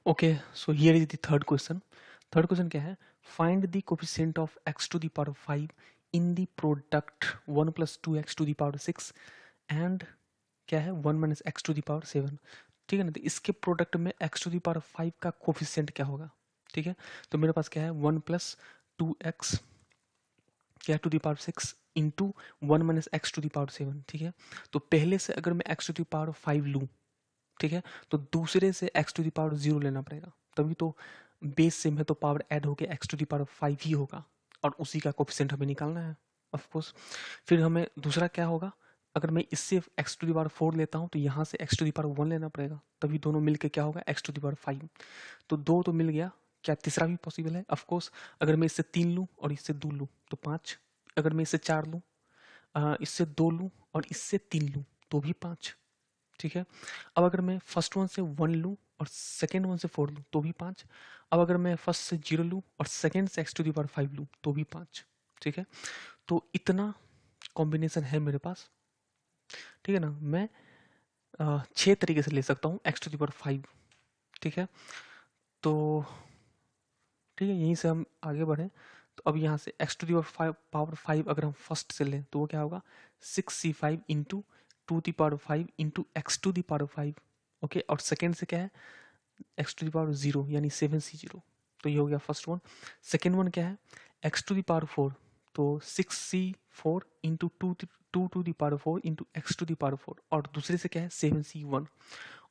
Okay, so here is the third question. Third question क्या है? Find the coefficient of x to the power 5 in the product 1 plus 2x to the power 6 and क्या है 1 minus x to the power 7। ठीक है ना, तो इसके product में x टू द पावर 5 का कोफिशिएंट क्या होगा? ठीक है, तो मेरे पास क्या है 1 प्लस 2x क्या to the power 6 into 1 minus x to the power 7। ठीक है, तो पहले से अगर मैं x टू द पावर 5 लूँ, ठीक है, तो दूसरे से x टू द पावर 0 लेना पड़ेगा, तभी तो बेस सेम है तो पावर ऐड होके x टू द पावर 5 ही होगा और उसी का कोफिशिएंट हमें निकालना है ऑफ कोर्स। फिर हमें दूसरा क्या होगा, अगर मैं इससे x टू द पावर 4 लेता हूँ तो यहाँ से x टू द पावर 1 लेना पड़ेगा, तभी दोनों मिलके क्या होगा x टू द पावर 5। तो दो तो मिल गया, क्या तीसरा भी पॉसिबल है? ऑफ कोर्स, अगर मैं इससे 3 लूँ और इससे 2 लूँ तो 5, अगर मैं इससे 4 लूँ, इससे 2 लूँ और इससे 3 लूँ तो भी 5। ठीक है, अब अगर मैं फर्स्ट वन से 1 लूँ और सेकेंड वन से 4 लूँ तो भी 5। अब अगर मैं फर्स्ट से 0 लूँ और सेकेंड से x टू द पावर 5 लूँ तो भी 5। ठीक है, तो इतना कॉम्बिनेशन है मेरे पास। ठीक है ना, मैं 6 तरीके से ले सकता हूँ x टू द पावर 5। ठीक है, तो ठीक है, यहीं से हम आगे बढ़ें। तो अब यहाँ से x टू द पावर 5 अगर हम फर्स्ट से लें तो वो क्या होगा 6c5 into 2 the power 5 into x to the power 5। Okay, और सेकेंड से क्या है x टू द पावर 0 यानी 7c0। तो ये हो गया फर्स्ट वन। सेकेंड वन क्या है x टू द पावर 4, तो 6c4 into two to the power 4 into x to the power 4, और दूसरे से क्या है 7c1,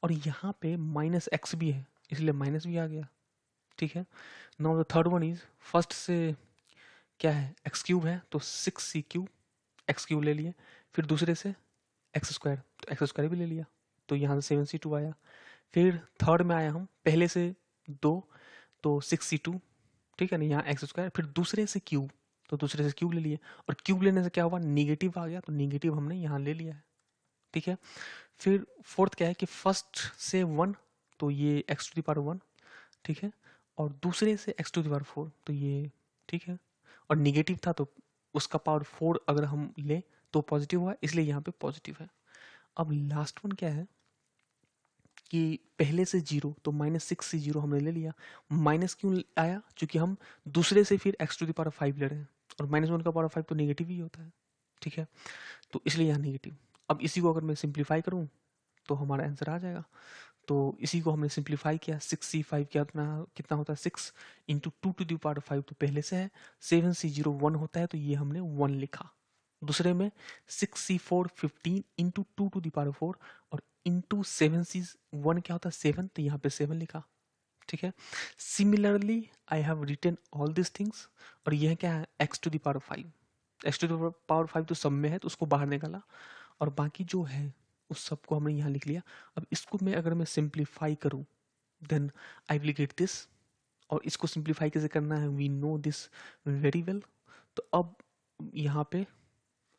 और यहाँ पे माइनस एक्स भी है इसलिए माइनस भी आ गया। ठीक है, now the third one is first से क्या है एक्स क्यूब है तो 6c3 एक्स क्यूब ले लिए, फिर दूसरे से एक्स स्क्वायर तो एक्स स्क्वायर भी ले लिया, तो यहाँ से 7c2 आया। फिर थर्ड में आया हम पहले से 2 तो 6c2, ठीक है ना, यहाँ एक्स स्क्वायर, फिर दूसरे से क्यूब तो दूसरे से क्यूब ले लिए, और क्यूब लेने से क्या हुआ निगेटिव आ गया तो निगेटिव हमने यहाँ ले लिया है। ठीक है, फिर फोर्थ क्या है कि फर्स्ट से 1 तो ये एक्स टू द पावर 1, ठीक है, और दूसरे से एक्स टू द पावर 4 तो ये, ठीक है, और निगेटिव था तो उसका पावर 4 अगर हम लें तो पॉजिटिव हुआ इसलिए यहाँ पे पॉजिटिव है। अब लास्ट वन क्या है कि पहले से 0 तो -6c0 हमने ले लिया, माइनस क्यों आया क्योंकि हम दूसरे से फिर x टू द पावर 5 ले रहे हैं और -1 का पावर 5 तो नेगेटिव ही होता है। ठीक है, तो इसलिए यहाँ नेगेटिव। अब इसी को अगर मैं सिंप्लीफाई करूँ तो हमारा आंसर आ जाएगा। तो इसी को हमने सिंप्लीफाई किया, 6c5 कितना होता है 6 इंटू 2 टू द पावर 5 तो पहले से है, 7c0 1 होता है तो ये हमने 1 लिखा। दूसरे में 6c4 15 into 2 to the power 4 और इंटू 7c1 क्या होता है 7 तो यहाँ पे 7 लिखा। ठीक है, similarly I have written all this things, और यह क्या है x to the power 5, x to the power 5 तो सब में है तो उसको बाहर निकाला, और बाकी जो है उस सबको हमने यहाँ लिख लिया। अब इसको मैं अगर मैं सिंप्लीफाई करूँ then I will get this, और इसको सिंप्लीफाई कैसे करना है we know this very well. तो अब यहाँ पे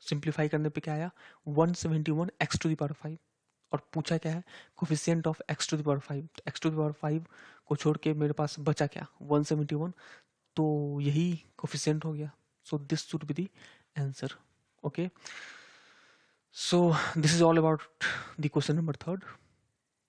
सिंप्लीफाई करने पे क्या आया 171 x टू द पावर 5, और पूछा क्या है coefficient of x to the power 5, तो x टू द पावर 5 को छोड़ के मेरे पास बचा क्या 171, तो यही कोफिशिएंट हो गया। So this should be the answer. Okay, so this is all about the question number third.